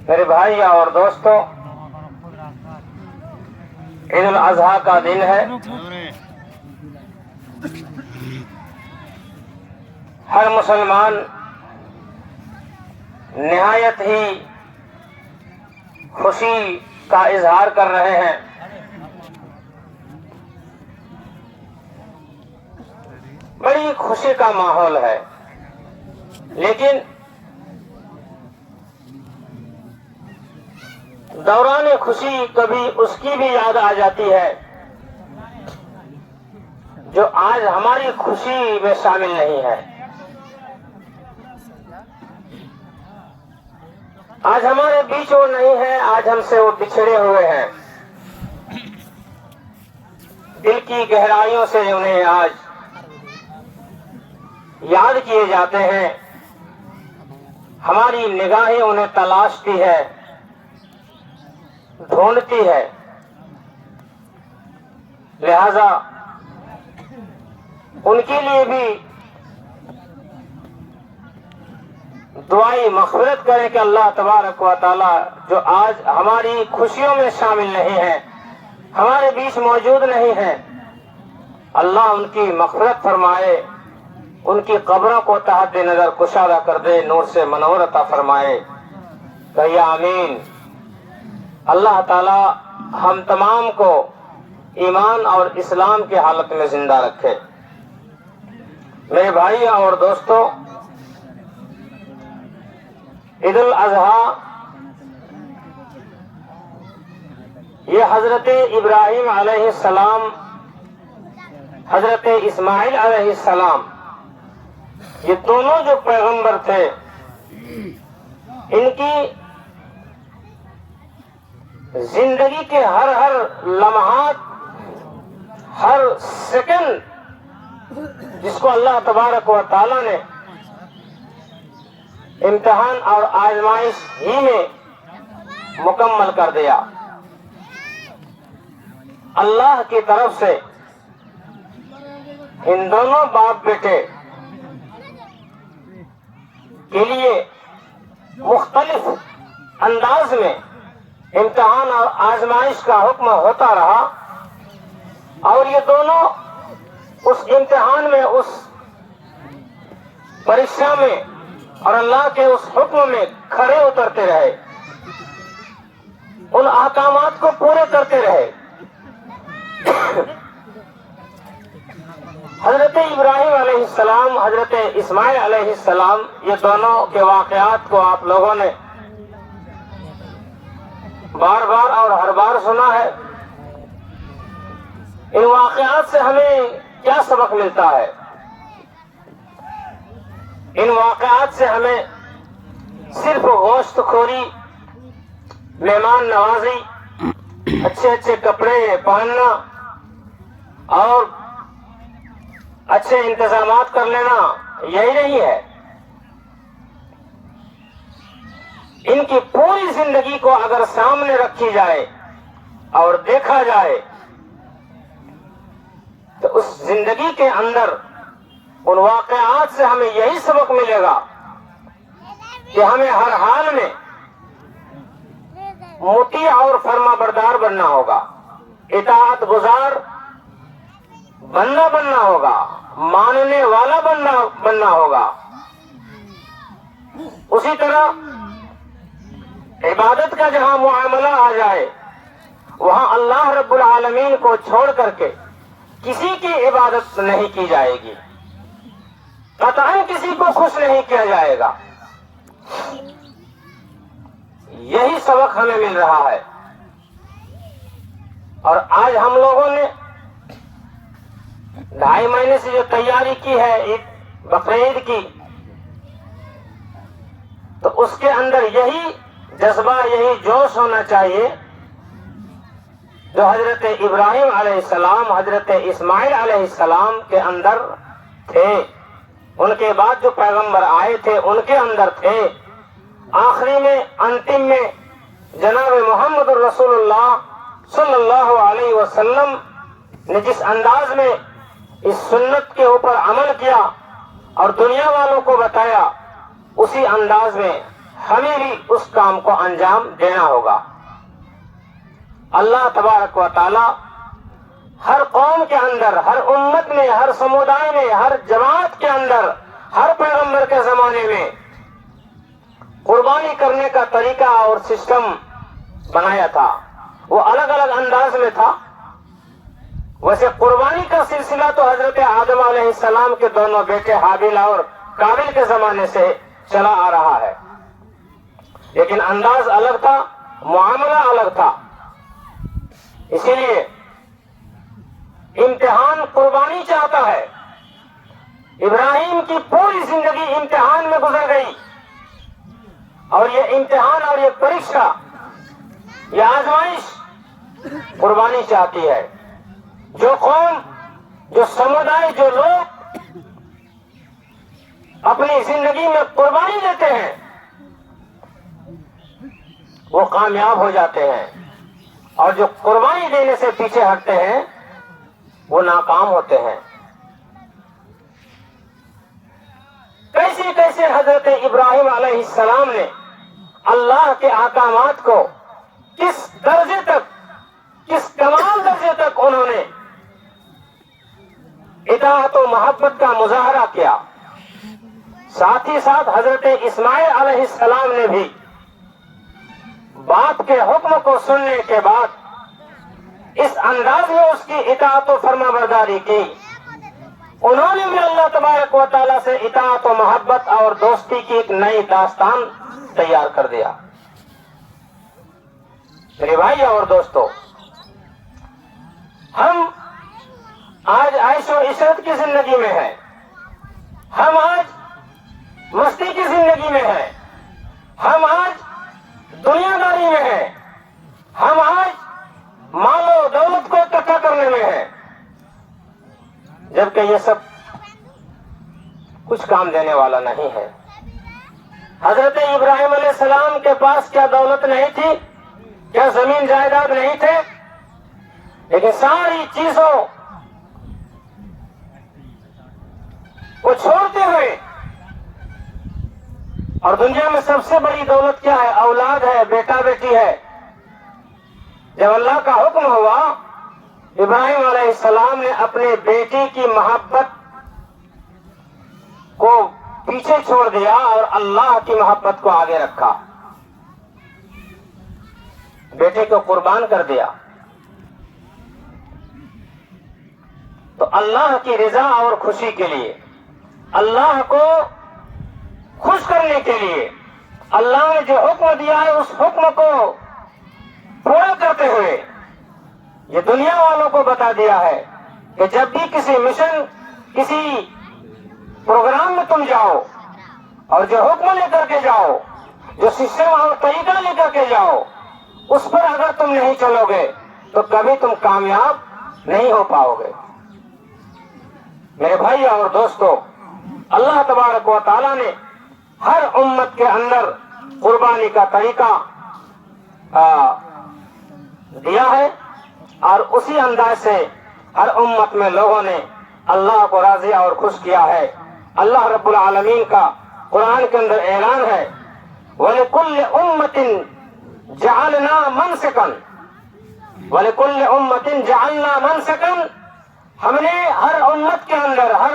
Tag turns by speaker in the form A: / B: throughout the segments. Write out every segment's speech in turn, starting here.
A: میرے بھائی اور دوستو، عید الاضحیٰ کا دن ہے۔ ہر مسلمان نہایت ہی خوشی کا اظہار کر رہے ہیں۔ بڑی خوشی کا ماحول ہے، لیکن دوران خوشی کبھی اس کی بھی یاد آ جاتی ہے جو آج ہماری خوشی میں شامل نہیں ہے۔ آج ہمارے بیچ وہ نہیں ہے، آج ہم سے وہ بچھڑے ہوئے ہیں۔ دل کی گہرائیوں سے انہیں آج یاد کیے جاتے ہیں، ہماری نگاہیں انہیں تلاشتی ہے، ڈھونڈتی ہے۔ لہذا ان کے لیے بھی دعائی مغفرت کریں کہ اللہ تبارک و تعالی جو آج ہماری خوشیوں میں شامل نہیں ہے، ہمارے بیچ موجود نہیں ہے، اللہ ان کی مغفرت فرمائے، ان کی قبروں کو تحت نظر کشادہ کر دے، نور سے منور عطا فرمائے۔ کہیے آمین۔ اللہ تعالی ہم تمام کو ایمان اور اسلام کی حالت میں زندہ رکھے۔ میرے بھائی اور دوستو، عید الاضحیٰ یہ حضرت ابراہیم علیہ السلام، حضرت اسماعیل علیہ السلام، یہ دونوں جو پیغمبر تھے، ان کی زندگی کے ہر لمحات، ہر سیکنڈ جس کو اللہ تبارک و تعالی نے امتحان اور آزمائش ہی میں مکمل کر دیا۔ اللہ کی طرف سے ان دونوں باپ بیٹے کے لیے مختلف انداز میں امتحان اور آزمائش کا حکم ہوتا رہا، اور یہ دونوں اس امتحان میں، اس پریکشا میں اور اللہ کے اس حکم میں کھڑے اترتے رہے، ان احکامات کو پورے کرتے رہے۔ حضرت ابراہیم علیہ السلام، حضرت اسماعیل علیہ السلام، یہ دونوں کے واقعات کو آپ لوگوں نے بار بار اور ہر بار سنا ہے۔ ان واقعات سے ہمیں کیا سبق ملتا ہے؟ ان واقعات سے ہمیں صرف گوشت خوری، مہمان نوازی، اچھے کپڑے پہننا اور اچھے انتظامات کر لینا یہی نہیں ہے۔ ان کی پوری زندگی کو اگر سامنے رکھی جائے اور دیکھا جائے تو اس زندگی کے اندر ان واقعات سے ہمیں یہی سبق ملے گا کہ ہمیں ہر حال میں مطیع اور فرما بردار بننا ہوگا، اطاعت گزار بندہ بننا ہوگا، ماننے والا بننا ہوگا۔ اسی طرح عبادت کا جہاں معاملہ آ جائے، وہاں اللہ رب العالمین کو چھوڑ کر کے کسی کی عبادت نہیں کی جائے گی، قطعاً کسی کو خوش نہیں کیا جائے گا۔ یہی سبق ہمیں مل رہا ہے، اور آج ہم لوگوں نے 2.5 مہینے سے جو تیاری کی ہے عید بقرعید کی، تو اس کے اندر یہی جذبہ، یہی جوش ہونا چاہیے جو حضرت ابراہیم علیہ السلام، حضرت اسماعیل علیہ السلام کے اندر تھے، ان کے بعد جو پیغمبر آئے تھے ان کے اندر تھے۔ آخری میں، انتم میں جناب محمد الرسول اللہ صلی اللہ علیہ وسلم نے جس انداز میں اس سنت کے اوپر عمل کیا اور دنیا والوں کو بتایا اسی انداز میں ہمیں بھی اس کام کو انجام دینا ہوگا۔ اللہ تبارک و تعالی ہر قوم کے اندر، ہر امت میں، ہر سمودائے میں، ہر جماعت کے اندر، ہر پیغمبر کے زمانے میں قربانی کرنے کا طریقہ اور سسٹم بنایا تھا، وہ الگ الگ انداز میں تھا۔ ویسے قربانی کا سلسلہ تو حضرت آدم علیہ السلام کے دونوں بیٹے حابیل اور قابل کے زمانے سے چلا آ رہا ہے، لیکن انداز الگ تھا، معاملہ الگ تھا۔ اسی لیے امتحان قربانی چاہتا ہے۔ ابراہیم کی پوری زندگی امتحان میں گزر گئی، اور یہ امتحان اور یہ پریکشا، یہ آزمائش قربانی چاہتی ہے۔ جو قوم، جو سمودائے، جو لوگ اپنی زندگی میں قربانی دیتے ہیں وہ کامیاب ہو جاتے ہیں، اور جو قربانی دینے سے پیچھے ہٹتے ہیں وہ ناکام ہوتے ہیں۔ کیسے کیسے حضرت ابراہیم علیہ السلام نے اللہ کے احکامات کو کس درجے تک، کس کمال درجے تک انہوں نے اطاعت و محبت کا مظاہرہ کیا۔ ساتھ ہی ساتھ حضرت اسماعیل علیہ السلام نے بھی باپ کے حکم کو سننے کے بعد اس انداز میں اس کی اطاعت و فرما برداری کی۔ انہوں نے بھی اللہ تبارک و تعالیٰ سے اطاعت و محبت اور دوستی کی ایک نئی داستان تیار کر دیا۔ میرے بھائی اور دوستو، ہم آج عیش و عشرت کی زندگی میں ہیں، ہم آج مستی کی زندگی میں ہیں، ہم آج دنیا داری میں ہیں، ہم آج مال و دولت کو اکٹھا کرنے میں ہیں، جبکہ یہ سب کچھ کام دینے والا نہیں ہے۔ حضرت ابراہیم علیہ السلام کے پاس کیا دولت نہیں تھی، کیا زمین جائیداد نہیں تھے، لیکن ساری چیزوں کو چھوڑتے ہوئے، اور دنیا میں سب سے بڑی دولت کیا ہے؟ اولاد ہے، بیٹا بیٹی ہے۔ جب اللہ کا حکم ہوا، ابراہیم علیہ السلام نے اپنے بیٹی کی محبت کو پیچھے چھوڑ دیا اور اللہ کی محبت کو آگے رکھا، بیٹے کو قربان کر دیا۔ تو اللہ کی رضا اور خوشی کے لیے، اللہ کو خوش کرنے کے لیے اللہ نے جو حکم دیا ہے اس حکم کو پورا کرتے ہوئے یہ دنیا والوں کو بتا دیا ہے کہ جب بھی کسی مشن، کسی پروگرام میں تم جاؤ اور جو حکم لے کر کے جاؤ، جو سسٹم اور طریقہ لے کر کے جاؤ، اس پر اگر تم نہیں چلو گے تو کبھی تم کامیاب نہیں ہو پاؤ گے۔ میرے بھائی اور دوستو، اللہ تبارک و تعالیٰ نے ہر امت کے اندر قربانی کا طریقہ دیا ہے، اور اسی انداز سے ہر امت میں لوگوں نے اللہ کو راضی اور خوش کیا ہے۔ اللہ رب العالمین کا قرآن کے اندر اعلان ہے، وَلِكُلِّ أُمَّةٍ جَعَلْنَا مَنْسِكًا وَلِكُلِّ أُمَّةٍ جَعَلْنَا مَنْسِكًا، ہم نے ہر امت کے اندر، ہر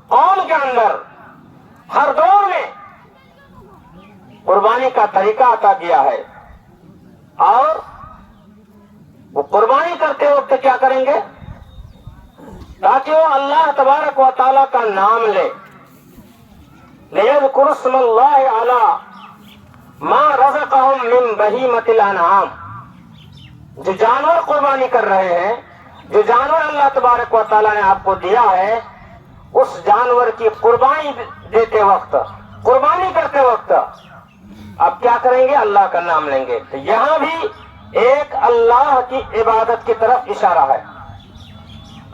A: قوم کے اندر، ہر دور میں قربانی کا طریقہ عطا کیا ہے، اور وہ قربانی کرتے وقت کیا کریں گے؟ تاکہ وہ اللہ تبارک و تعالیٰ کا نام لے، لِيَذْكُرُوا اسْمَ اللَّهِ عَلَىٰ مَا رَزَقَهُم مِّن بَهِيمَةِ الْأَنْعَامِ، جو جانور قربانی کر رہے ہیں، جو جانور اللہ تبارک و تعالیٰ نے آپ کو دیا ہے، اس جانور کی قربانی دیتے وقت، قربانی کرتے وقت آپ کیا کریں گے؟ اللہ کا نام لیں گے۔ تو یہاں بھی ایک اللہ کی عبادت کی طرف اشارہ ہے۔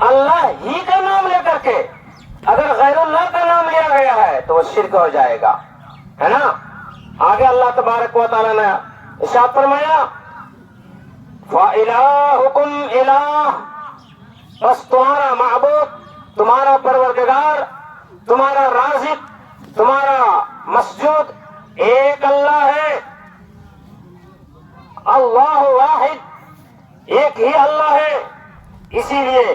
A: اللہ ہی کا نام لے کر کے اگر غیر اللہ کا نام لیا گیا ہے تو وہ شرک ہو جائے گا، ہے نا؟ آگے اللہ تبارک و تعالیٰ نے ارشاد فرمایا، فَإِلَٰهُكُمْ إِلَٰهٌ، بس تمہارا معبود، تمہارا پروردگار، تمہارا رازق، تمہارا مسجود ایک اللہ ہے، اللہ واحد، ایک ہی اللہ ہے، اسی لیے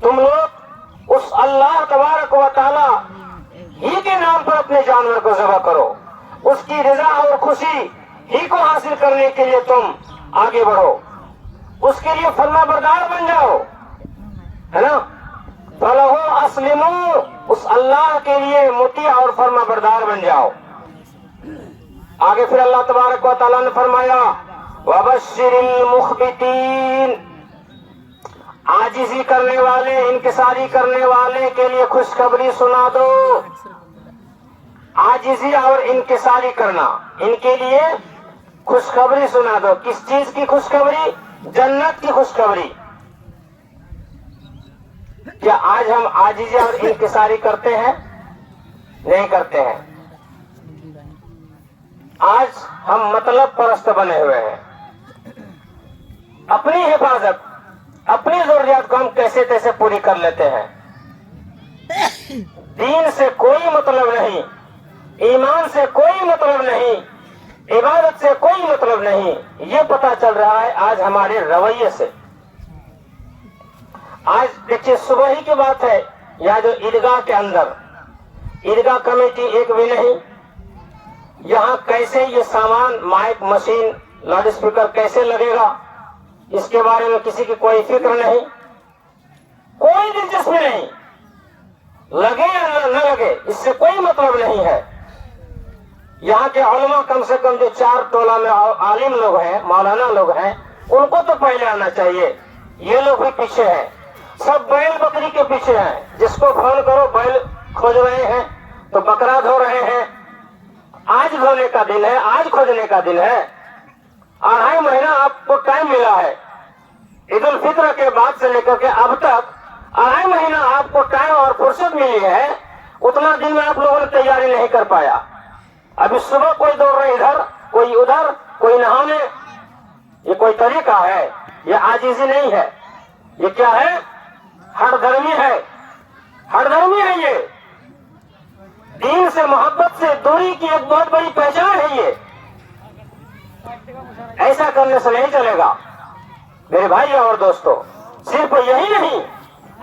A: تم لوگ اس اللہ تبارک و تعالی ہی کے نام پر اپنے جانور کو ذبح کرو، اس کی رضا اور خوشی ہی کو حاصل کرنے کے لیے تم آگے بڑھو، اس کے لیے فرما بردار بن جاؤ، ہے نا؟ فَلَهُ أَسْلِمُوا، اس اللہ کے لیے مطیع اور فرما بردار بن جاؤ۔ آگے پھر اللہ تبارک و تعالیٰ نے فرمایا وَبَشِّرِ الْمُخْبِتِينَ، عاجزی کرنے والے، انکساری کرنے والے کے لیے خوشخبری سنا دو۔ عاجزی اور انکساری کرنا، ان کے لیے خوشخبری سنا دو۔ کس چیز کی خوشخبری؟ جنت کی خوشخبری۔ کیا آج ہم عاجزی اور انکساری کرتے ہیں؟ نہیں کرتے ہیں۔ آج ہم مطلب پرست بنے ہوئے ہیں، اپنی حفاظت، اپنی ضروریات کو ہم کیسے تیسے پوری کر لیتے ہیں، دین سے کوئی مطلب نہیں، ایمان سے کوئی مطلب نہیں، عبادت سے کوئی مطلب نہیں۔ یہ پتہ چل رہا ہے آج ہمارے رویے سے۔ آج دیکھیے صبح ہی کی بات ہے، یا جو عیدگاہ کے اندر عیدگاہ کمیٹی ایک بھی نہیں، یہاں کیسے یہ سامان، مائک، مشین، لاؤڈ اسپیکر کیسے لگے گا، اس کے بارے میں کسی کی کوئی فکر نہیں، کوئی دلچسپی نہیں، لگے یا نہ لگے اس سے کوئی مطلب نہیں ہے۔ یہاں کے علماء کم سے کم جو 4 ٹولہ میں عالم لوگ ہیں، مولانا لوگ ہیں، ان کو تو پہلے آنا چاہیے، یہ لوگ بھی پیچھے ہیں، سب بیل بکری کے پیچھے ہیں، جس کو فون کرو بیل کھوج رہے ہیں تو بکرا دھو رہے ہیں۔ آج دھونے کا دن ہے، آج کھوجنے کا دن ہے، 2.5 مہینہ آپ کو ٹائم ملا ہے، عید الفطر کے بعد سے لے کر کے اب تک 2.5 مہینہ آپ کو ٹائم اور فرصت ملی ہے، اتنا دن میں آپ لوگوں نے تیاری نہیں کر پایا۔ ابھی صبح کوئی دوڑ رہے ادھر، کوئی ادھر، کوئی نہانے، یہ کوئی طریقہ ہے؟ یہ عاجزی نہیں ہے، یہ کیا ہے؟ ہر دھرمی ہے، ہر دھرمی ہے۔ یہ دین سے، محبت سے دوری کی ایک بہت بڑی پہچان ہے۔ یہ ایسا کرنے سے نہیں چلے گا میرے بھائی اور دوستو۔ صرف یہی نہیں،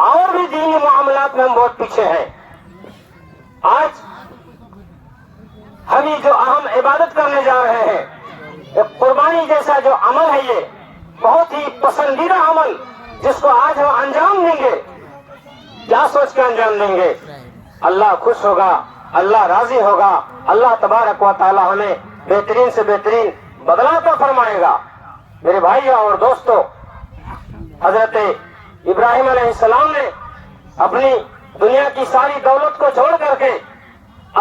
A: اور بھی دینی معاملات میں ہم بہت پیچھے ہیں۔ آج ہم جو اہم عبادت کرنے جا رہے ہیں، ایک قربانی جیسا جو عمل ہے، یہ بہت ہی پسندیدہ عمل، جس کو آج ہم انجام دیں گے، کیا سوچ کے انجام دیں گے؟ اللہ خوش ہوگا، اللہ راضی ہوگا، اللہ تبارک و تعالی ہمیں بہترین سے بہترین بدلہ عطا فرمائے گا۔ میرے بھائی اور دوستو، حضرت ابراہیم علیہ السلام نے اپنی دنیا کی ساری دولت کو چھوڑ کر کے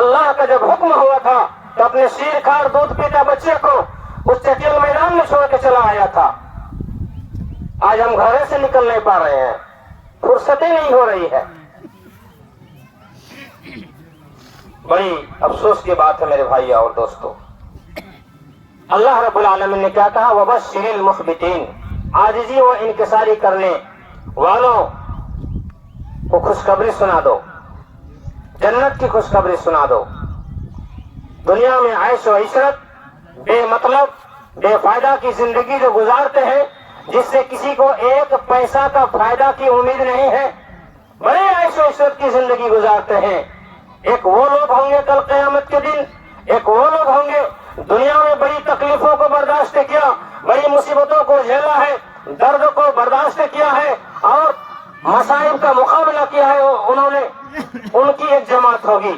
A: اللہ کا جب حکم ہوا تھا تو اپنے شیر کھار دودھ پیتا بچے کو اس چٹیل میدان میں چھوڑ کے چلا آیا تھا۔ آج ہم گھر سے نکل نہیں پا رہے ہیں، فرصتیں نہیں ہو رہی ہے۔ بڑی افسوس کی بات ہے میرے بھائی اور دوستو۔ اللہ رب العالمین نے کیا کہا؟ وَبَشِّرِ الْمُخْبِتِينَ، عاجزی و انکساری کرنے والوں کو خوشخبری سنا دو، جنت کی خوشخبری سنا دو۔ دنیا میں عیش و عشرت، بے مطلب، بے فائدہ کی زندگی جو گزارتے ہیں، جس سے کسی کو ایک پیسہ کا فائدہ کی امید نہیں ہے، بڑے عیش و عشرت کی زندگی گزارتے ہیں۔ ایک وہ لوگ ہوں گے کل قیامت کے دن، ایک وہ لوگ ہوں گے دنیا میں بڑی تکلیفوں کو برداشت کیا، بڑی مصیبتوں کو جھیلا ہے، درد کو برداشت کیا ہے اور مصائب کا مقابلہ کیا ہے، انہوں نے، ان کی ایک جماعت ہوگی۔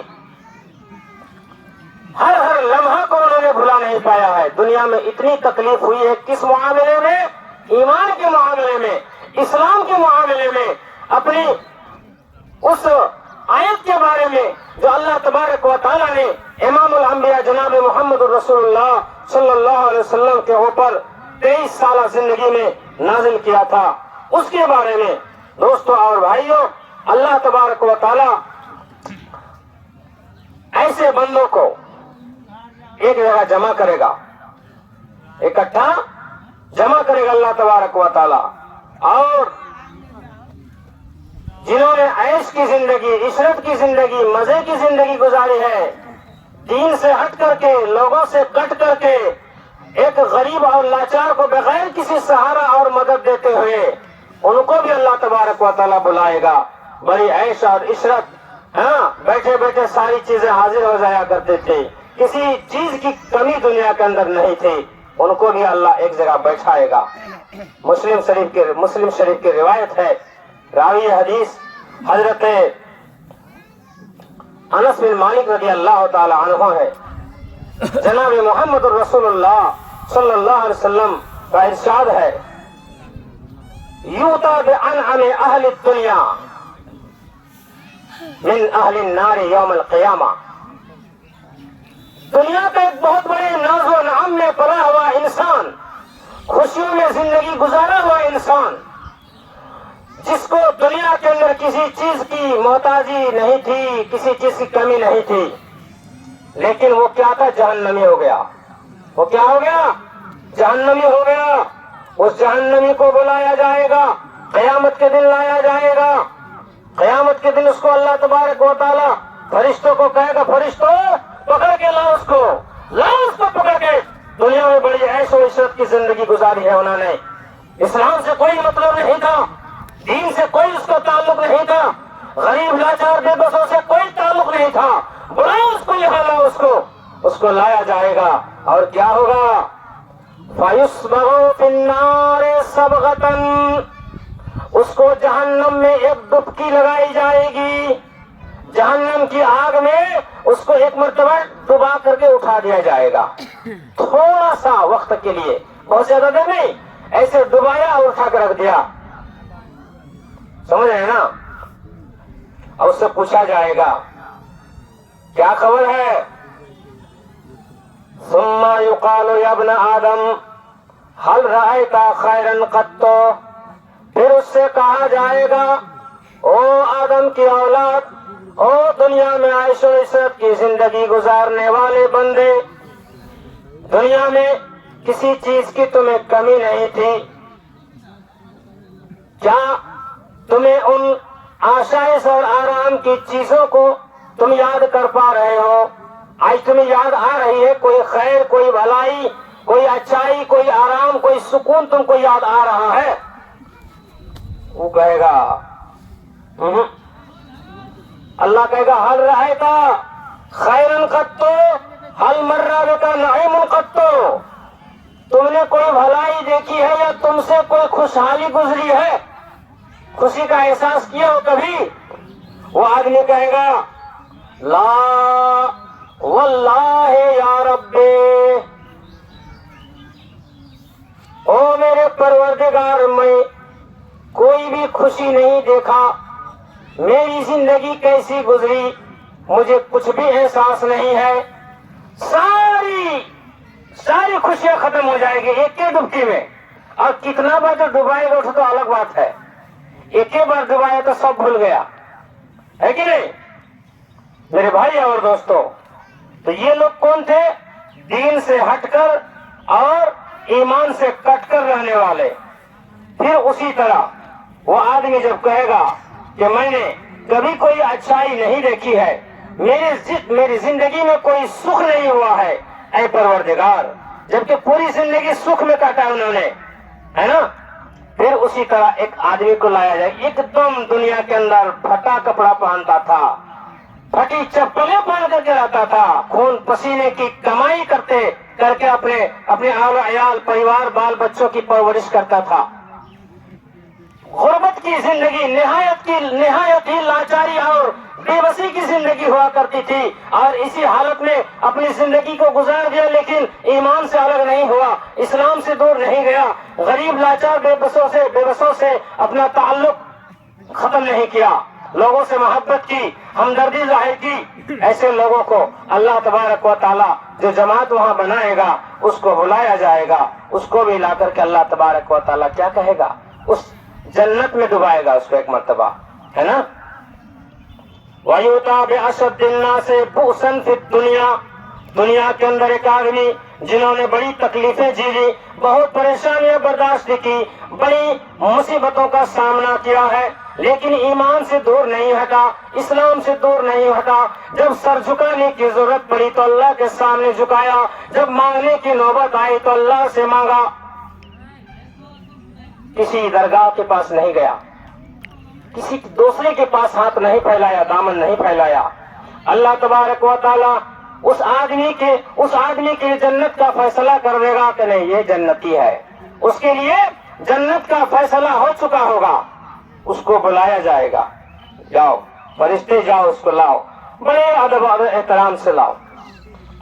A: ہر لمحہ کو انہوں نے بھلا نہیں پایا ہے۔ دنیا میں اتنی تکلیف ہوئی ہے، کس معاملے میں؟ ایمان کے معاملے میں، اسلام کے معاملے میں، اپنی اس آیت کے بارے میں جو اللہ تبارک و تعالیٰ نے امام الانبیاء جناب محمد الرسول اللہ صلی اللہ علیہ وسلم کے اوپر 23 سالہ زندگی میں نازل کیا تھا، اس کے بارے میں دوستو اور بھائیوں، اللہ تبارک و تعالیٰ ایسے بندوں کو ایک جگہ جمع کرے گا، اکٹھا جمع کرے گا اللہ تبارک و تعالیٰ، اور جنہوں نے عیش کی زندگی، عشرت کی زندگی، مزے کی زندگی گزاری ہے، دین سے ہٹ کر کے لوگوں سے کٹ کر کے ایک غریب اور لاچار کو بغیر کسی سہارا اور مدد دیتے ہوئے ان کو بھی اللہ تبارک و تعالیٰ بلائے گا. بڑی عیش اور عشرت، ہاں بیٹھے بیٹھے ساری چیزیں حاضر ہو جایا کرتے تھے، کسی چیز کی کمی دنیا کے اندر نہیں تھی. ان کو بھی اللہ ایک جگہ بیٹھائے گا. مسلم شریف کی روایت ہے، راوی حدیث حضرت انس بن مالک رضی اللہ تعالی عنہ ہے. جناب محمد الرسول اللہ صلی اللہ علیہ وسلم کا ارشاد ہے، یوتا بانعم اہل الدنیا من اہل النار یوم القیامہ. دنیا کا ایک بہت بڑے ناز و نعم میں پلا ہوا انسان، خوشیوں میں زندگی گزارا ہوا انسان، جس کو دنیا کے اندر کسی چیز کی محتاجی نہیں تھی، کسی چیز کی کمی نہیں تھی، لیکن وہ کیا تھا؟ جہنمی ہو گیا. وہ کیا ہو گیا؟ جہنمی ہو گیا. اس جہنمی کو بلایا جائے گا، قیامت کے دن لایا جائے گا. قیامت کے دن اس کو اللہ تبارک و تعالی فرشتوں کو کہے گا، فرشتوں پکڑ کے لاؤ اس کو، لاؤ اس کو پکڑ کے. دنیا میں بڑی عیش و عشرت کی زندگی گزاری ہے انہوں نے، اسلام سے کوئی مطلب نہیں تھا، دین سے کوئی اس کا تعلق نہیں تھا، غریب لاچار بے بسوں سے کوئی تعلق نہیں تھا. بلاؤ اس کو، یہاں لاؤ اس کو لایا جائے گا. اور کیا ہوگا؟ فَيُصْبَغُ فِي النَّارِ صَبْغَةً، اس کو جہنم میں ایک ڈبکی لگائی جائے گی. جہنم کی آگ میں اس کو ایک مرتبہ ڈبا کر کے اٹھا دیا جائے گا، تھوڑا سا وقت کے لیے، بہت زیادہ دیر نہیں، ایسے ڈبایا اور اٹھا کر رکھ دیا. سمجھ رہے ہیں نا؟ اور اس سے پوچھا جائے گا کیا خبر ہے؟ ثم يقال يا ابن آدم هل رأيت خيرا قط، پھر اس سے کہا جائے گا او آدم کی اولاد، او دنیا میں عیش و عشرت کی زندگی گزارنے والے بندے، دنیا میں کسی چیز کی تمہیں کمی نہیں تھی، کیا تمہیں ان آشائش اور آرام کی چیزوں کو تم یاد کر پا رہے ہو؟ آج تمہیں یاد آ رہی ہے کوئی خیر، کوئی بھلائی، کوئی اچھائی، کوئی آرام، کوئی سکون تم کو یاد آ رہا ہے؟ وہ کہے گا اللہ کہے گا حل رأیتا خیرن قط حل مر بک نعیم قط، تم نے کوئی بھلائی دیکھی ہے یا تم سے کوئی خوشحالی گزری ہے، خوشی کا احساس کیا ہو کبھی؟ وہ آدمی کہے گا لا واللہ یا رب، او میرے پروردگار میں کوئی بھی خوشی نہیں دیکھا، میری زندگی کیسی گزری مجھے کچھ بھی احساس نہیں ہے. ساری خوشیاں ختم ہو جائے گی ایک ہی ڈبکی میں. اور کتنا بار جو ڈبائے گا اٹھے تو الگ بات ہے، ایک ہی بار ڈبایا تو سب بھول گیا ہے کہ نہیں میرے بھائی اور دوستوں؟ تو یہ لوگ کون تھے؟ دین سے ہٹ کر اور ایمان سے کٹ کر رہنے والے. پھر اسی طرح وہ آدمی جب کہے گا کہ میں نے کبھی کوئی اچھائی نہیں دیکھی ہے، میری زندگی میں کوئی سکھ نہیں ہوا ہے اے پروردگار، جبکہ پوری زندگی سکھ میں کاٹا انہوں نے، ہے نا؟ پھر اسی طرح ایک آدمی کو لایا جائے، ایک دم دنیا کے اندر پھٹا کپڑا پہنتا تھا، پھٹی چپلیں پہن کر کے رہتا تھا، خون پسینے کی کمائی کر کے اپنے اہل و عیال، پریوار، بال بچوں کی پرورش کرتا تھا. غربت کی زندگی، نہایت ہی لاچاری اور بے بسی کی زندگی ہوا کرتی تھی، اور اسی حالت میں اپنی زندگی کو گزار دیا، لیکن ایمان سے الگ نہیں ہوا، اسلام سے دور نہیں گیا، غریب لاچار بے بسوں سے اپنا تعلق ختم نہیں کیا، لوگوں سے محبت کی، ہمدردی ظاہر کی. ایسے لوگوں کو اللہ تبارک و تعالی جو جماعت وہاں بنائے گا اس کو بلایا جائے گا، اس کو بھی لا کر کے اللہ تبارک و تعالی کیا کہے گا؟ اس جنت میں ڈبائے گا اس کو ایک مرتبہ، ہے نا؟ وَيُؤْتَىٰ بِأَشَدِّ النَّاسِ بُؤْسًا فِي الدُّنْيَا، دنیا کے اندر ایک آدمی جنہوں نے بڑی تکلیفیں جھیلی، بہت پریشانیاں برداشت کی، بڑی مصیبتوں کا سامنا کیا ہے، لیکن ایمان سے دور نہیں ہٹا, اسلام سے دور نہیں ہٹا. جب سر جھکانے کی ضرورت پڑی تو اللہ کے سامنے جھکایا, جب مانگنے کی نوبت آئی تو اللہ سے مانگا. کسی درگاہ کے پاس نہیں گیا, کسی دوسرے کے پاس ہاتھ نہیں پھیلایا, دامن نہیں پھیلایا. اللہ تبارک و تعالی اس آدمی کے لیے جنت کا فیصلہ کر دے گا کہ نہیں یہ جنتی ہے, اس کے لیے جنت کا فیصلہ ہو چکا ہوگا. اس کو بلایا جائے گا, جاؤ فرشتے جاؤ اس کو لاؤ, بڑے ادب اور احترام سے لاؤ.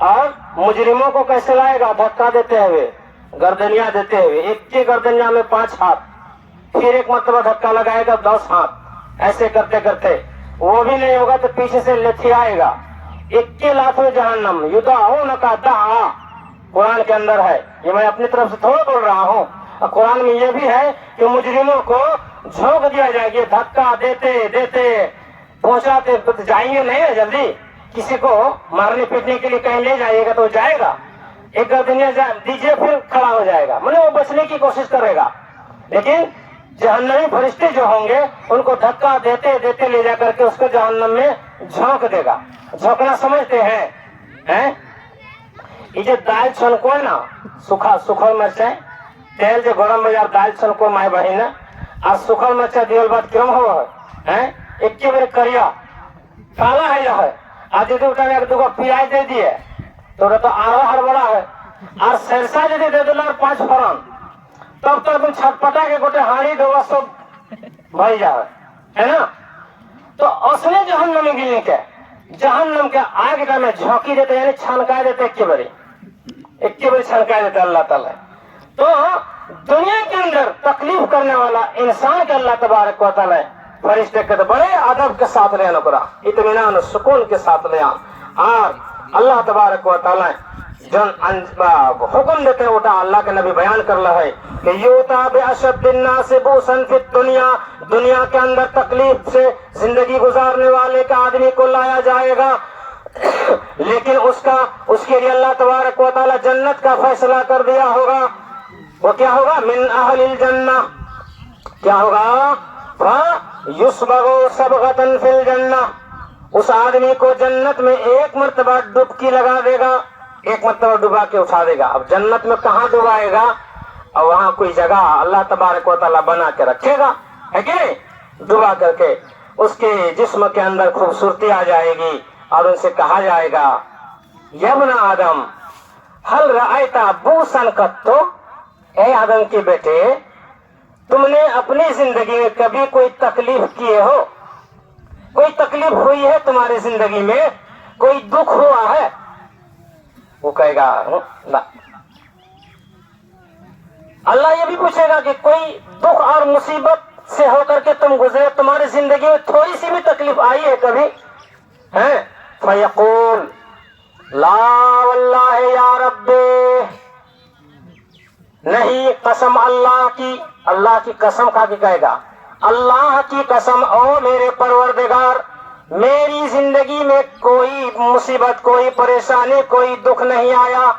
A: اور مجرموں کو کیسے لائے گا؟ دھکا دیتے ہوئے, گردنیاں دیتے ہوئے. ایک کی گردنیاں میں 5 ہاتھ, پھر ایک مرتبہ دھکا لگائے گا 10 ہاتھ. ایسے کرتے کرتے وہ بھی نہیں ہوگا تو پیچھے سے لٹھی آئے گا. 21 لاکھ جہنم یدعون کا دعا قرآن کے اندر ہے. یہ میں اپنی طرف سے تھوڑا بول رہا ہوں, قرآن میں یہ بھی ہے کہ مجرموں کو جھونک دیا جائے گا. دھکا دیتے دیتے پہنچاتے تو جائیں گے نہیں نا جلدی. کسی کو مارنے پیٹنے کے لیے کہیں لے جائے گا تو جائے گا, ایک گردنیا دیجیے پھر کھڑا ہو جائے گا, مطلب وہ بچنے کی کوشش کرے گا. لیکن جہنمی فرشتے جو ہوں گے ان کو دھکا دیتے دیتے لے جا کر کے اس کو جہنم میں جھونک دے گا. جھونکنا سمجھتے ہیں؟ یہ جو دال چھنکو ہے نا, سکھل مرچیں تیل جو گرم بازار دال چھنکو مائے بہن آج سکھل مرچا دیول بات کیوں ہوا ہے؟ ایک کے بڑے کریا کالا ہے جو ہے آج یدی اٹھا کے 2 پیاز دے دیے تو آرا ہڑبڑا ہے, اور سرسا یدی دے دل اور 5 فرن تب تو تم چھٹپٹا کے گوٹے ہاڑی دوا سب بھائی جا ہے نا. تو اصلے جہنم میں گلنے کے جہنم کے آگ میں جھونکی دیتے, یعنی چھنکا دیتے, ایک کے بڑی چھنکا دیتے اللہ تعالیٰ. تو دنیا کے اندر تکلیف کرنے والا انسان کے اللہ تبارک و تعالیٰ فرشتے کے بڑے ادب کے ساتھ لے نکرا, اطمینان و سکون کے ساتھ لے. اور اللہ تبارک و تعالیٰ جن حکم دیتے اٹھا, اللہ کے نبی بیان کر رہا ہے کہ یوتا باشد الناس بؤسا فی الدنیا, دنیا کے اندر تکلیف سے زندگی گزارنے والے کا آدمی کو لایا جائے گا, لیکن اس کے لیے اللہ تبارک و تعالی جنت کا فیصلہ کر دیا ہوگا. وہ کیا ہوگا؟ من اہل الجنہ, کیا ہوگا؟ فیسبغ صبغۃ فی الجنہ, اس آدمی کو جنت میں ایک مرتبہ ڈبکی لگا دے گا, ایک مرتبہ ڈبا کے اٹھا دے گا. اب جنت میں کہاں ڈبائے گا؟ اور وہاں کوئی جگہ اللہ تبارک و تعالیٰ بنا کے رکھے گا, ہے کہ نہیں؟ ڈبا کر کے اس کے جسم کے اندر خوبصورتی آ جائے گی, اور ان سے کہا جائے گا یا ابن آدم ہل رأیت بؤسا قط, اے آدم کے بیٹے تم نے اپنی زندگی میں کبھی کوئی تکلیف کیے ہو؟ کوئی تکلیف ہوئی ہے تمہاری زندگی میں؟ کوئی دکھ ہوا ہے؟ وہ کہے گا نا. اللہ یہ بھی پوچھے گا کہ کوئی دکھ اور مصیبت سے ہو کر کے تم گزرے, تمہاری زندگی میں تھوڑی سی بھی تکلیف آئی ہے کبھی؟ ہیں؟ فیقول لا واللہ یا رب, نہیں, قسم اللہ کی قسم کھا کے کہے گا اللہ کی قسم او میرے پروردگار, میری زندگی میں کوئی مصیبت, کوئی پریشانی, کوئی دکھ نہیں آیا.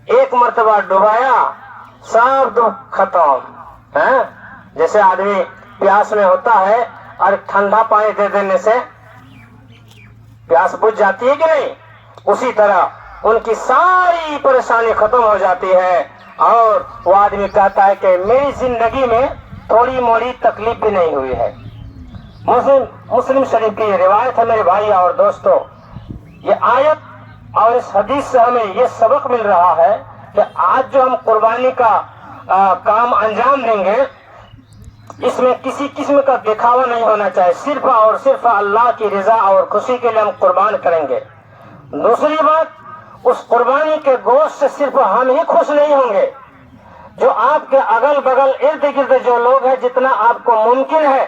A: ایک مرتبہ ڈبایا, سب دکھ ختم. جیسے آدمی پیاس میں ہوتا ہے اور ٹھنڈا پانی دے دینے سے پیاس بجھ جاتی ہے کہ نہیں, اسی طرح ان کی ساری پریشانی ختم ہو جاتی ہے, اور وہ آدمی کہتا ہے کہ میری زندگی میں تھوڑی موڑی تکلیف بھی نہیں ہوئی ہے. مسلم شریف کی یہ روایت ہے میرے بھائی اور دوستوں. یہ آیت اور اس حدیث سے ہمیں یہ سبق مل رہا ہے کہ آج جو ہم قربانی کا کام انجام دیں گے اس میں کسی قسم کا دکھاوا نہیں ہونا چاہیے, صرف اور صرف اللہ کی رضا اور خوشی کے لیے ہم قربان کریں گے. دوسری بات, اس قربانی کے گوشت سے صرف ہم ہی خوش نہیں ہوں گے, جو آپ کے اگل بغل ارد گرد جو لوگ ہیں, جتنا آپ کو ممکن ہے,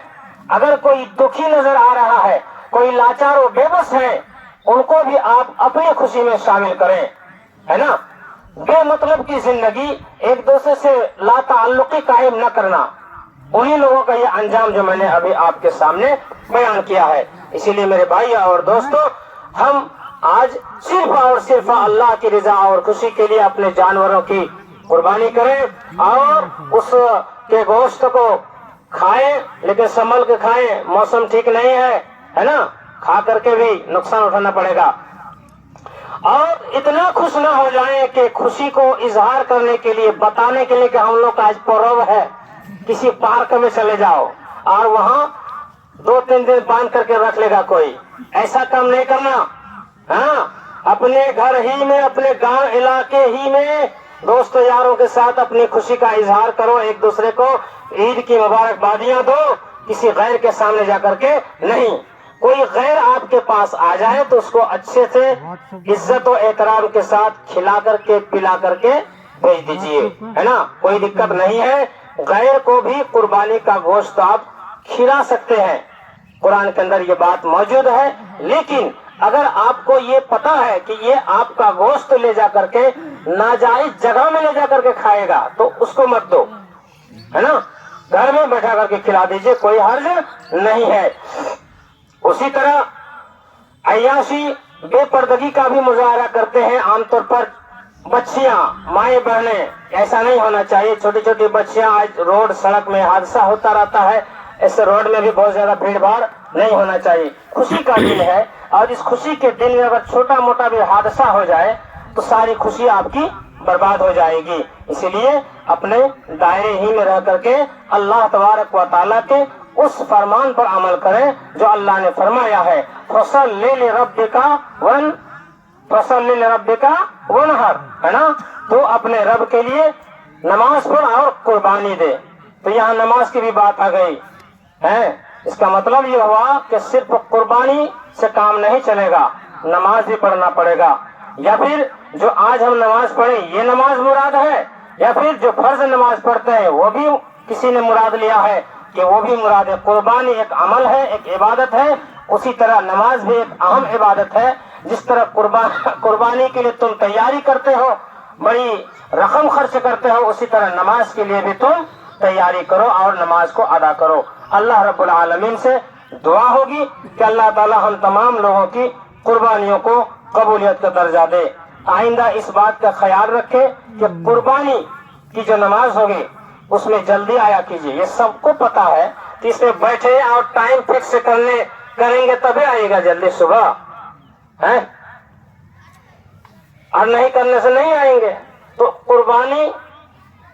A: اگر کوئی دکھی نظر آ رہا ہے, کوئی لاچار و بے بس ہے, ان کو بھی آپ اپنی خوشی میں شامل کریں, ہے نا. بے مطلب کی زندگی, ایک دوسرے سے لا تعلقی قائم نہ کرنا, انہی لوگوں کا یہ انجام جو میں نے ابھی آپ کے سامنے بیان کیا ہے. اسی لیے میرے بھائی اور دوستوں, ہم آج صرف اور صرف اللہ کی رضا اور خوشی کے لیے اپنے جانوروں کی قربانی کریں, اور اس کے گوشت کو کھائیں لیکن سنبھل کے کھائیں، موسم ٹھیک نہیں ہے نا، کھا کر کے بھی نقصان اٹھانا پڑے گا۔ اور اتنا خوش نہ ہو جائیں کہ خوشی کو اظہار کرنے کے لیے، بتانے کے لیے کہ ہم لوگ کا آج پرو ہے، کسی پارک میں چلے جاؤ اور وہاں 2-3 دن باندھ کر کے رکھ لے گا کوئی، ایسا کام نہیں کرنا۔ ہاں، اپنے گھر ہی میں، اپنے گاؤں علاقے ہی میں دوستوں یاروں کے ساتھ اپنی خوشی کا اظہار کرو، ایک دوسرے کو عید کی مبارکبادیاں دو، کسی غیر کے سامنے جا کر کے نہیں۔ کوئی غیر آپ کے پاس آ جائے تو اس کو اچھے سے عزت و احترام کے ساتھ کھلا کر کے پلا کر کے بھیج دیجئے، ہے نا، کوئی دقت نہیں ہے۔ غیر کو بھی قربانی کا گوشت آپ کھلا سکتے ہیں، قرآن کے اندر یہ بات موجود ہے۔ لیکن اگر آپ کو یہ پتا ہے کہ یہ آپ کا گوشت لے جا کر کے ناجائز جگہ میں لے جا کر کے کھائے گا تو اس کو مت دو، ہے نا، گھر میں بیٹھا کر کے کھلا دیجئے، کوئی حرج نہیں ہے۔ اسی طرح عیاشی، بے پردگی کا بھی مظاہرہ کرتے ہیں عام طور پر بچیاں، مائیں بہنیں، ایسا نہیں ہونا چاہیے۔ چھوٹی چھوٹی بچیاں، آج روڈ سڑک میں حادثہ ہوتا رہتا ہے، ایسے روڈ میں بھی بہت زیادہ بھیڑ بھاڑ نہیں ہونا چاہیے۔ خوشی کا دن ہے اور اس خوشی کے دن میں اگر چھوٹا موٹا بھی حادثہ ہو جائے تو ساری خوشی آپ کی برباد ہو جائے گی۔ اسی لیے اپنے دائرے ہی میں رہ کر کے اللہ تبارک و تعالیٰ کے اس فرمان پر عمل کریں جو اللہ نے فرمایا ہے، فَصَلِّ لِرَبِّكَ وَانْحَرْ، ہے نا، تو اپنے رب کے لیے نماز پڑھ اور قربانی دے۔ تو یہاں نماز کی بھی بات آ گئی ہے، اس کا مطلب یہ ہوا کہ صرف قربانی سے کام نہیں چلے گا، نماز بھی پڑھنا پڑے گا۔ یا پھر جو آج ہم نماز پڑھیں یہ نماز مراد ہے، یا پھر جو فرض نماز پڑھتے ہیں وہ بھی کسی نے مراد لیا ہے کہ وہ بھی مراد ہے۔ قربانی ایک عمل ہے، ایک عبادت ہے، اسی طرح نماز بھی ایک اہم عبادت ہے۔ جس طرح قربانی کے لیے تم تیاری کرتے ہو، بڑی رقم خرچ کرتے ہو، اسی طرح نماز کے لیے بھی تم تیاری کرو اور نماز کو ادا کرو۔ اللہ رب العالمین سے دعا ہوگی کہ اللہ تعالی ہم تمام لوگوں کی قربانیوں کو قبولیت کا درجہ دے۔ آئندہ اس بات کا خیال رکھے کہ قربانی کی جو نماز ہوگی اس میں جلدی آیا کیجیے۔ یہ سب کو پتا ہے کہ اس میں بیٹھے اور ٹائم فکس کریں گے تبھی آئے گا جلدی صبح، ہے، اور نہیں کرنے سے نہیں آئیں گے۔ تو قربانی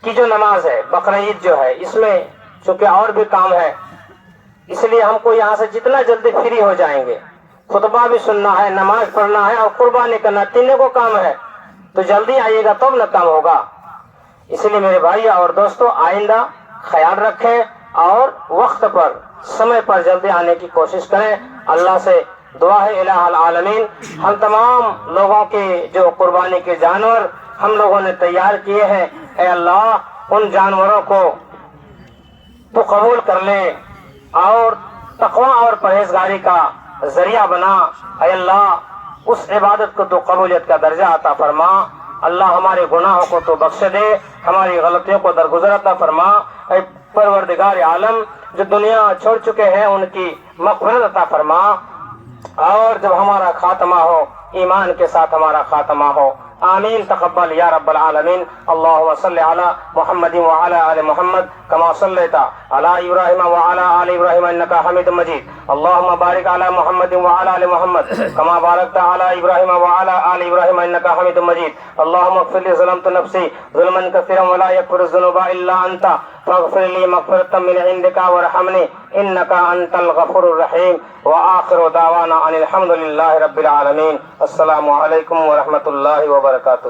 A: کی جو نماز ہے، بقرعید جو ہے، اس میں چونکہ اور بھی کام ہے، اس لیے ہم کو یہاں سے جتنا جلدی فری ہو جائیں گے، خطبہ بھی سننا ہے، نماز پڑھنا ہے اور قربانی کرنا، تینوں کو کام ہے، تو جلدی آئیے گا تب نہ کام ہوگا۔ اس لیے میرے بھائی اور دوستو، آئندہ خیال رکھیں اور وقت پر، سمے پر جلدی آنے کی کوشش کریں۔ اللہ سے دعا ہے الہ العالمین ہم تمام لوگوں کے جو قربانی کے جانور ہم لوگوں نے تیار کیے ہیں، اے اللہ ان جانوروں کو تو قبول کر لے اور تقوی اور پرہیزگاری کا ذریعہ بنا۔ اے اللہ اس عبادت کو تو قبولیت کا درجہ عطا فرما۔ اللہ ہمارے گناہوں کو تو بخش دے، ہماری غلطیوں کو درگزر عطا فرما۔ اے پروردگار عالم، جو دنیا چھوڑ چکے ہیں ان کی مغفرت عطا فرما، اور جب ہمارا خاتمہ ہو ایمان کے ساتھ ہمارا خاتمہ ہو۔ آمین تقبل یا رب العالمین۔ اللہم صلی علی محمد وعلی آل محمد کما صلیت علی ابراہیم وعلی آل ابراہیم انکا حمید مجید۔ اللہم بارک علی محمد وعلی آل محمد کما بارکت علی ابراہیم وعلی آل ابراہیم انکا حمید مجید۔ اللہم اغفر لی ظلمت نفسی ظلما کثیرا ولا یغفر الذنوب الا انت فاغفر لی مغفرۃ من عندک وارحمنی انک انت الغفور الرحیم۔ وآخر دعوانا ان الحمد للہ رب العالمین۔ السلام علیکم ورحمۃ اللہ وبرکاتہ۔